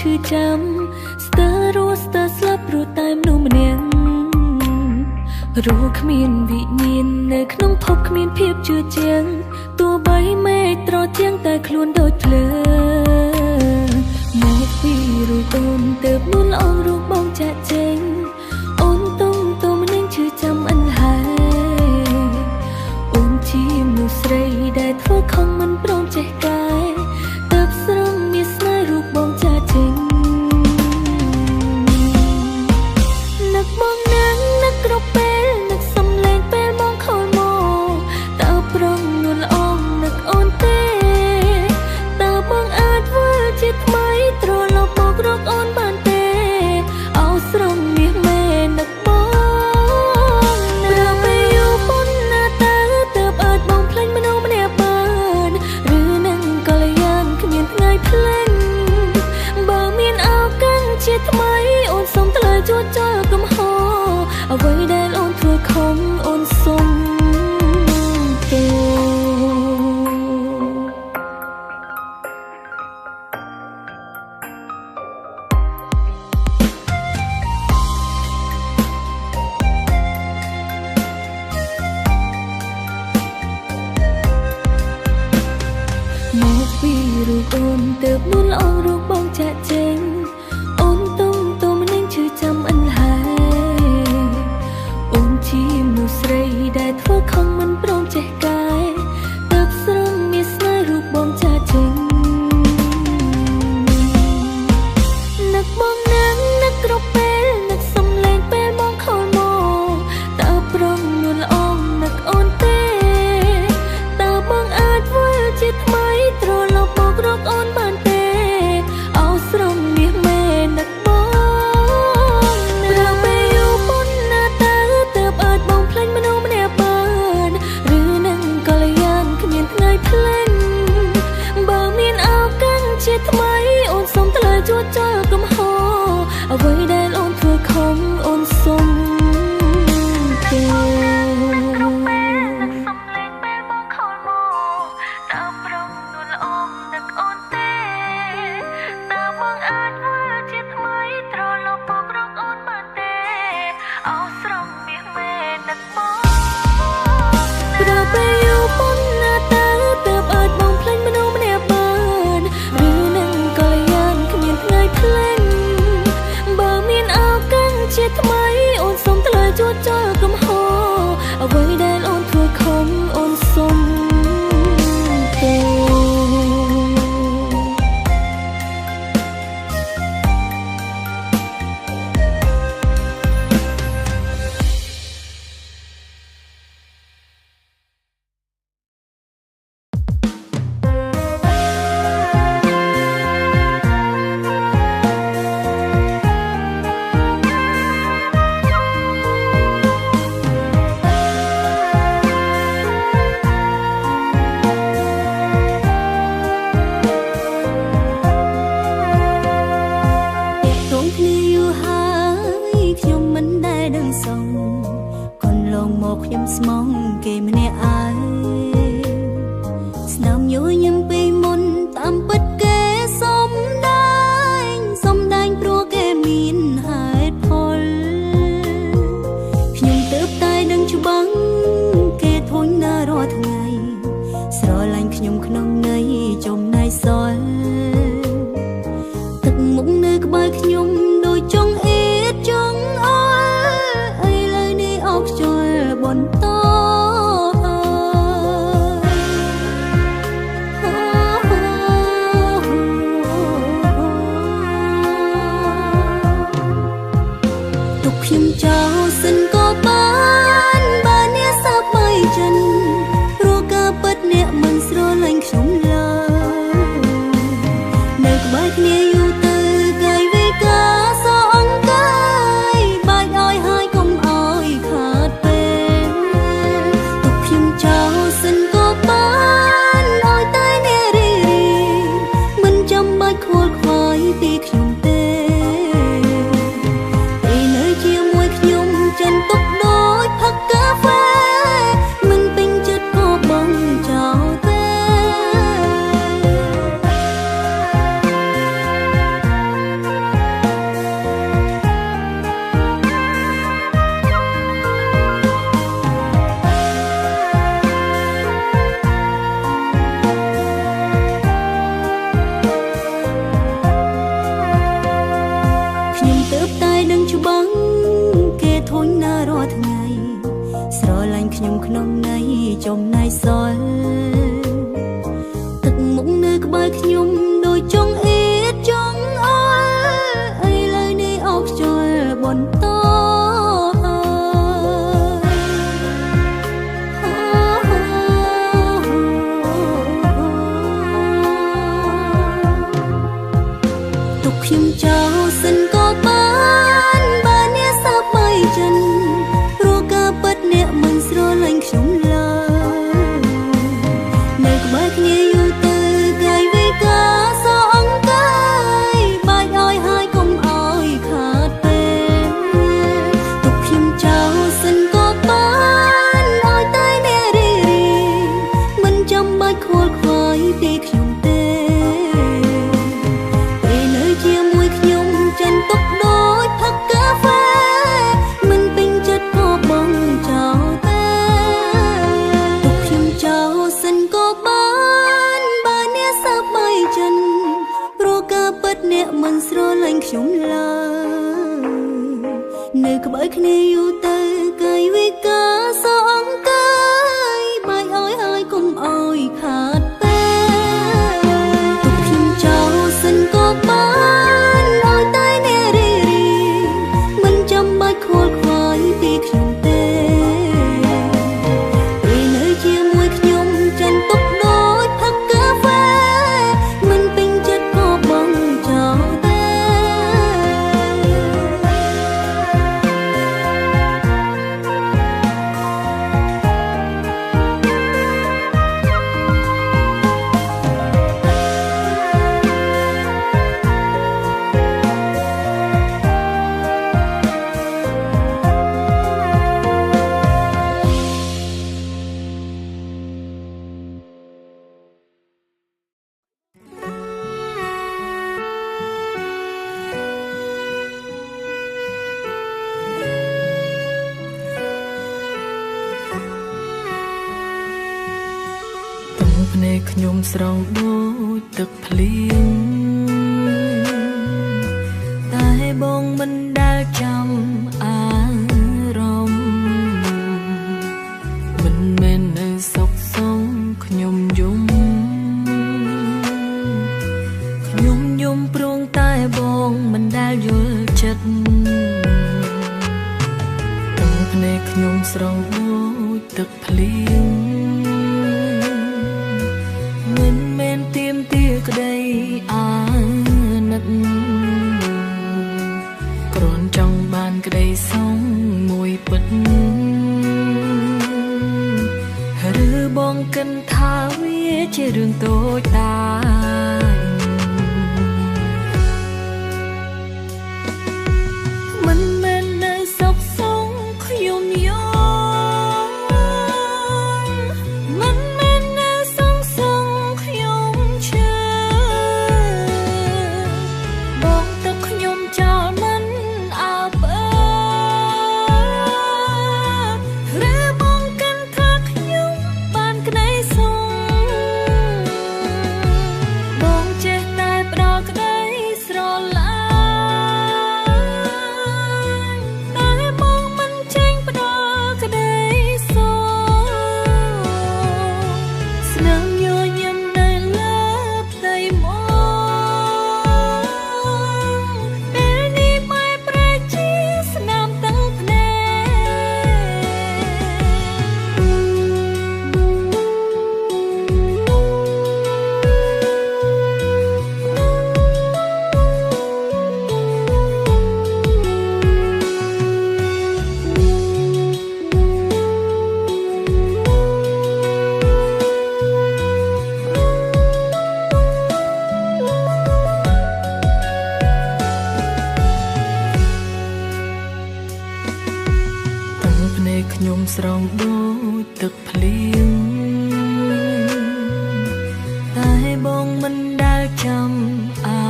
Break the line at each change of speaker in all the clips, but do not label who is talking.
ឈឺចាំស្ទើររស់ស្ទើរស្លាប់ព្រោះតែមនុស្សម្នាក់រស់គ្មានវិញ្ញាណនៅក្នុងភពគ្មានភាពជឿជាក់ទោះបីមេឃត្រជាងតែខ្លួនដូចភ្លើងមកពីរូបអូនទៅមុនអងរូបបងចាក់ចេញអូនទុំទុំនឹងឈឺចាំអិនហើយអូនជាមនុស្សស្រីដែលធ្វើខំមិនព្រមចេះកែទៅស្រងមានស្នេហ៍រូបបងចាក់ចេញនឹកបងនឹងនឹកគ្រប់ពេលនឹកសំឡេងពេលមកខលមកតើប្រងនួនអងនឹកអូនទេតើបងអាចធ្វើជាថ្មីត្រឡប់មករកអូនបានទេអោស្រងមាសមេនឹកបងប្រើពេលយូរប៉ុណ្ណាតើទើបអាចបងភ្លេចមនុស្សម្នាក់បានឬនឹងកល្យានគ្មានថ្ងៃភ្លេចបើមានឱកាសជាថ្មីអូនសូមថ្លើយជួចចោលកំហុសអ្វីដែលអូនធ្វើខំអូនសុំទោមកពីរូបអូនទៅមុនអងរូបបងចាក់ចេញអូនទុំទុំនឹងឈឺចាំអិនហើយអូនជាមនុស្សស្រីដែលធ្វើខំមិនព្រមចេះកែទៅស្រងមានស្នេហ៍រូបបងចាក់ចេញនឹកបងនឹងនឹកគ្រប់ពេលនឹកសំឡេងពេលមកខលមកតើប្រងនួនអងនឹកអូនទេតើបងអាចធ្វើជាថ្មីត្រឡប់មករកអូនបានទេអោស្រងមាសមេនឹកបងប្រើពេលយូរប៉ុណ្ណាតើទើបអាចបងភ្លេចមនុស្សម្នាក់បានឬនឹងកល្យានគ្មានថ្ងៃភ្លេចបើមានឱកាសជាថ្មីអូនសូមថ្លើយជួចចោលកំហុសអ្វីដែលអូនធ្វើខំអូនសុំទោប្រើពេលយូរប៉ុណ្ណាតើទើបអាចបងភ្លេចមនុស្សម្នាក់បានឬនឹងកល្យានគ្មានថ្ងៃភ្លេចបើមានឱកាសជាថ្មីអូនសូមថ្លើយជួចចោលកំហុសអ្វីដែលអូនធ្វើខំអូនសុំទោខ្ញុំស្មងគេម្នាក់ឯងស្នាមយូរញឹមពីមុនតាមពិតគេសំដែងព្រោះគេមានហេតុផលខ្ញុំទើបតែដឹងច្បាស់គេធុញណាស់រាល់ថ្ងៃស្រឡាញ់ខ្ញុំក្នុងន័យចំណៃសល់ទឹកមុខនៅក្បែរខ្ញុំដូចចង់អៀតចង់អល់ឥឡូវនេះអោខ្ជល់បន្ត ក្នុងន័យចំណាយសល់ទឹកមុខនៅក្បែរខ្ញុំដូចចង់អៀតចង់អល់ឥឡូវនេះអោបខ្យល់បន្តទុកខ្ញុំចោលសិនក៏បានបើអ្នកសប្បាយចិនព្រោះការពិតអ្នកមិនស្រឡាញ់ខ្ញុំឡើយនៅក្បែរគ្នាយូរទៅកាយវិការសអង្កាយបាច់ឲ្យហើយកុំឲ្យខាតពេលទុកខ្ញុំចោលសិនក៏បានឲ្យតែអ្នករីរីមិនចាំបាច់ខ្វល់ខ្វាយពីខ្ញុំទេចិនទុកដូចផឹកកាហ្វេមិនពេញចិត្តក៏បងចោលទេទុកខ្ញុំចោលសិនក៏បានបើអ្នកសប្បាយចិនព្រោះការពិតអ្នកមិនស្រឡាញ់ខ្ញុំឡើយនៅក្បែរគ្នាយូរទៅកាយវិការសអង្កាយបាច់ឲ្យហើយកុំឲ្យខាតពេលទុកខ្ញុំចោលសិនក៏បានឲ្យតែអ្នករីរីមិនចាំបាច់ខ្វល់ខ្វាយពីខ្ញុំទេពេលនៅជាមួយខ្ញុំចិនទុកដូចផឹកកាហ្វេមិនពេញចិត្តក៏បងចោលទេភ្នែកខ្ញុំស្រង់ដូចទឹកភ្លៀងតែបងមិនដែលចាំអារម្មណ៍មិនមែននៅសុខសងខ្ញុំយំព្រោះតែបងមិនដែលយល់ចិត្តភ្នែកខ្ញុំស្រង់ដូចទឹកភ្លៀងមិនមែនទៀមទាក្តីអាណិតគ្រាន់ចង់បានក្តីសងមួយពិតឬបងគិតថាវាជារឿងតូចតាចមិនមែននៅសុខសងខ្ញុំយល់ខ្ញុំស្រង់ដូចទឹកភ្លៀងតែបងមិនដែលចាំអា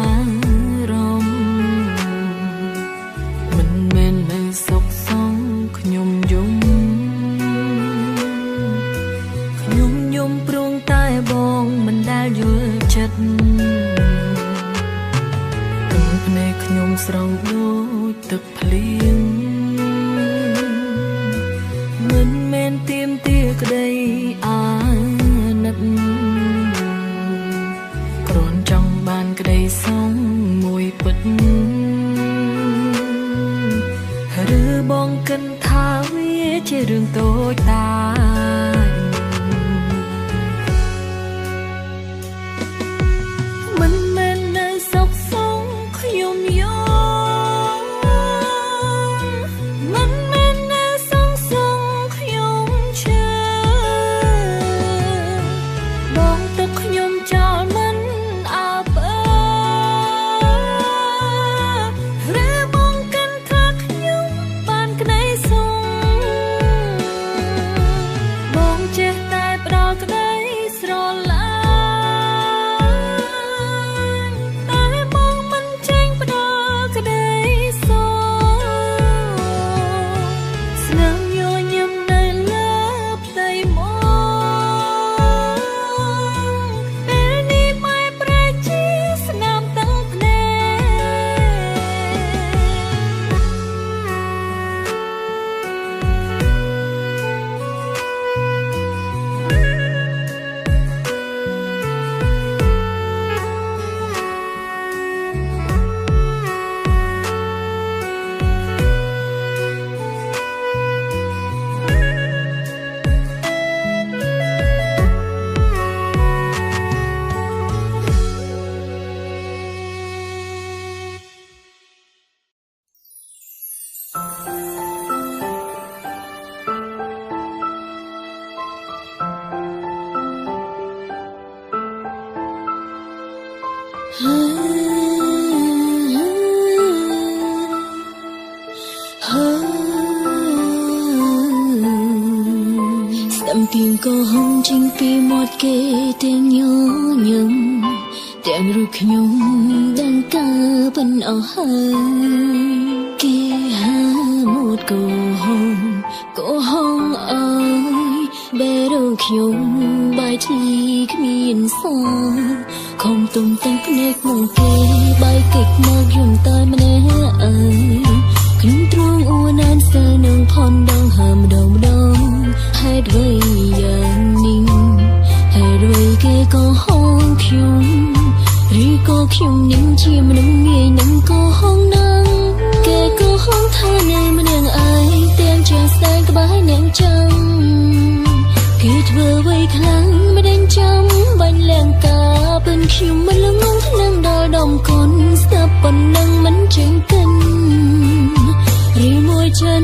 រម្មណ៍មិនមែននៅសុខសងខ្ញុំយំព្រោះតែបងមិនដែលយល់ចិត្តភ្នែកខ្ញុំស្រង់ដូចទឹកភ្លៀងមិនមែនទៀមទាក្ ក្តីអាណិតគ្រាន់ចង់បានក្តីសងមួយពិតឬបងគិតថាវាជារឿងតូចតាចមិនមែននៅសុខសងខ្ញុំយកមិនមែននៅសងសងខ្ញុំឈឺបងទុកខ្ញុំចោលមិនអើពើឬបងគិតថាខ្ញុំបានក្តីសងបងចេះតែផ្ដល់ក្តីស្រឡាញ់tiếng cô hông chính vì một kê tiếng nhớ nhầm tiếng rụt nhung đang ca bên ở hai kia ha một cô hông ơi bé đâu nhung bài thi miền xa không tung tăng nét mong kê bài kịch mơ dùng tay mà nè ơi kinh trung u nan sơ nương phòn đang hàm đầu hai đôi dạng ninh hai đôi kê có hông khiung ri có khiung ninh chim nắng nghe nắng có hông nắng kê có hông tha nơi mà nàng ai tên chàng sang cái bãi nàng trăng kết vừa vây khlang mà đánh chăm bánh làng ca bên khiung mà lưng ngông thân nàng đòi đồng con sắp bần nắng mắn trên cân ri môi chân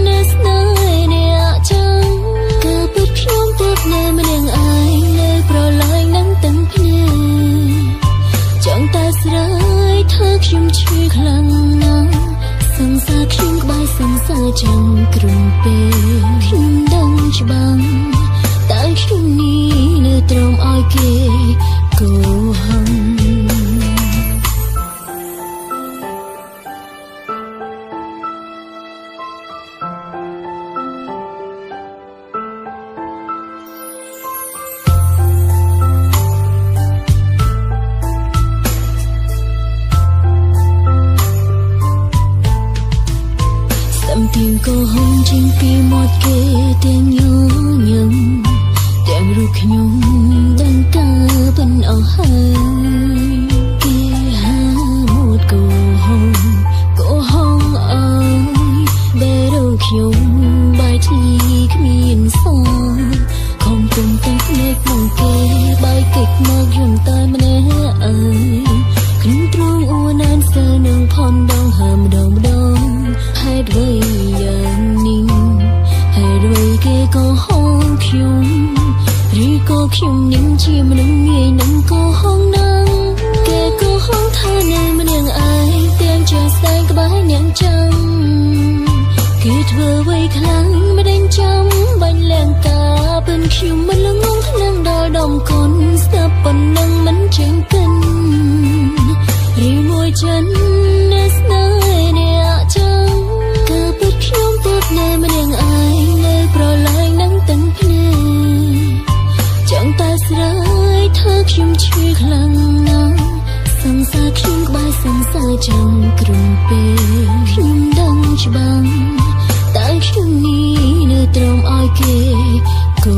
nét nơi nè trăng cơ bứt khiung tiếp nơi mà nàng ai nơi pro lại nắng tận phê chẳng ta rơi thơ khiung chi khlang nắng sân xa khiung bài sân xa chẳng crum pe khiung đăng chỉ bằng tại khiung ni nơi trong ai kê cô hằng tiếng cô hông chính vì một kê tiếng nhớ nhầm tiếng rụt nhung đang ca bên ở hai kia ha một cô hông ơi bé đâu nhung bài thi miền xa không tung tăng nét mong kê bài kịch mơ dùng tay mà nè ơi kinh trung u nan sơ nương phòn đang hàm đầu hai đôi dạng ninh hai đôi kê có hông khiung ri có khiung ninh chim nắng nghe nắng có hông nắng kê có hông tha nơi mà nàng ai tiếng chàng sang cái bãi nàng trăng kết vừa vây khlang mà đánh chăm bánh làng ca bên khiung mà lưng ngông thân nàng đòi đồng con sắp bần nắng mắn trên cân ri môi chân nét nơi nè trăng cơ bứt khiung tiếp nơi mà nàng ai nơi pro lại nắng tận phê chẳng ta rơi thơ khiung chi khlang nắng sân xa khiung bài sân xa chẳng crum pe khiung đăng chỉ bằng tại khiung ni nơi trong ai kê cô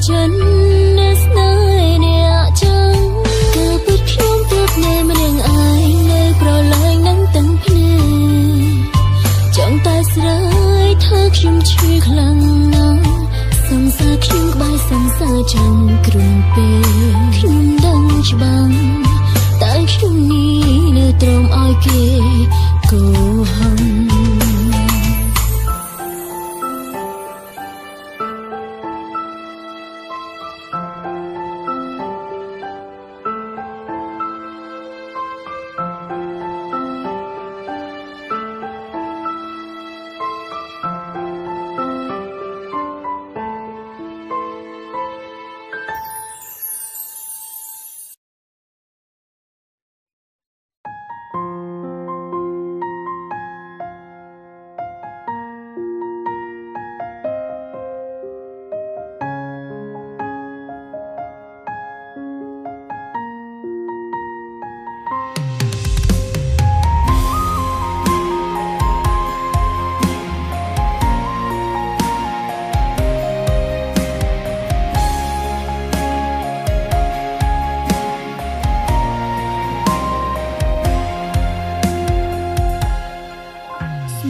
ចិនអ្នកស្នេហ៍អ្នកចឹងគឺពិតខ្ញុំទើបនៅម្នាក់ឯងនៅប្រឡែងនឹងទាំងភ្នែកចង់តែស្រ័យថាខ្ញុំឈឺខ្លាំងណាស់សង្សារខ្ញុំក្បែរសង្សារចាំក្រុមពេលខ្ញុំដឹងច្បាស់តែខ្ញុំនេះនៅទ្រាំឲ្យគេកោហំ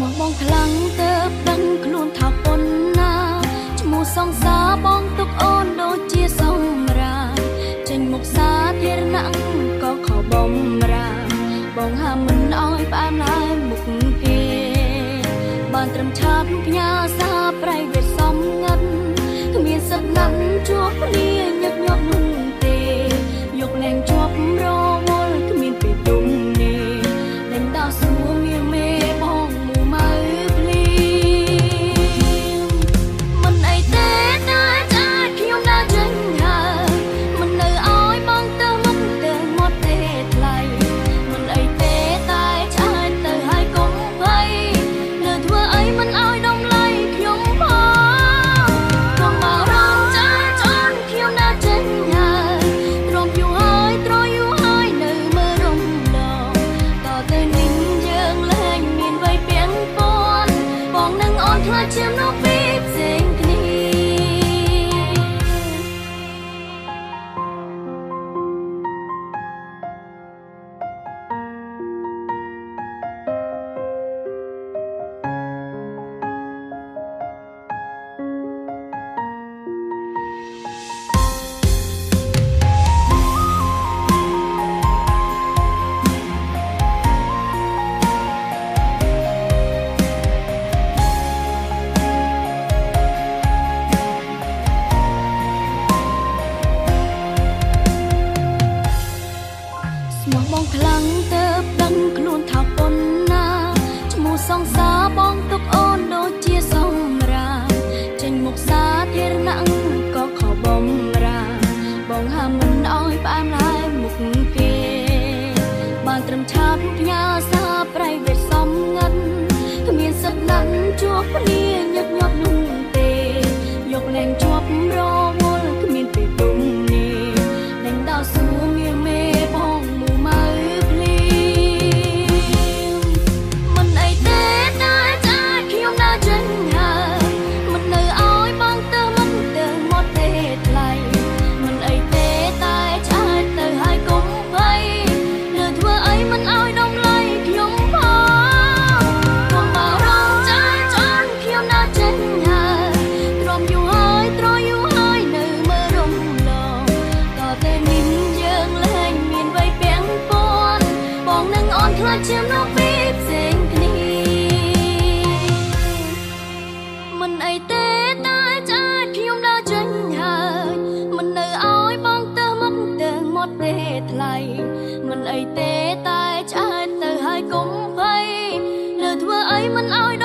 មកបងខ្លាំងទៅដឹងខ្លួនថាប៉ុណ្ណាឈ្មោះសង្សារបងទុកអូនដូចជាសម្រាប់ចេញមុខសាធារណៈក៏ខកបំរាបងហាមិនអោយផ្អែមឡើយមុខគេបានត្រឹមឆាប់ផ្ញើសារប្រៃវេសំងាត់គ្មានសិទ្ធិណាត់ជួបគ្នាញឹកញាប់នោះទេយកលែងជាប់រវល់គ្មានពេលទុំនេះលែងដល់សួរមានមេបងជាមនុស្សពីផ្សេងគ្នាមកបងខ្លាំងទៅដឹងខ្លួនថាប៉ុណ្ណាឈ្មោះសង្សារបងទុកអូនដូចជាសម្រាប់ចេញមុខសាធារណៈក៏ខកបំរាបងហាមិនអោយផ្អែមឡើយមុខគេបានត្រឹមឆាប់ផ្ញើសារប្រៃវេសំងាត់គ្មានសិទ្ធិណាត់ជួបគ្នាញឹកញាប់នោះទេយកលែងជាប់រវល់គ្មានពេលទុំនេះលែងដល់សួរមានមេបងជាមនុស្សពីផ្សេងគ្នាមិនអីទេតែចាខ្ញុំដើរចេញហើយមិននៅឲ្យបងទៅមុខទៅមាត់ទេថ្លៃមិនអីទេតែឆ្អែតទៅហើយកុំភ័យលើធ្វើអីមិនឲ្យ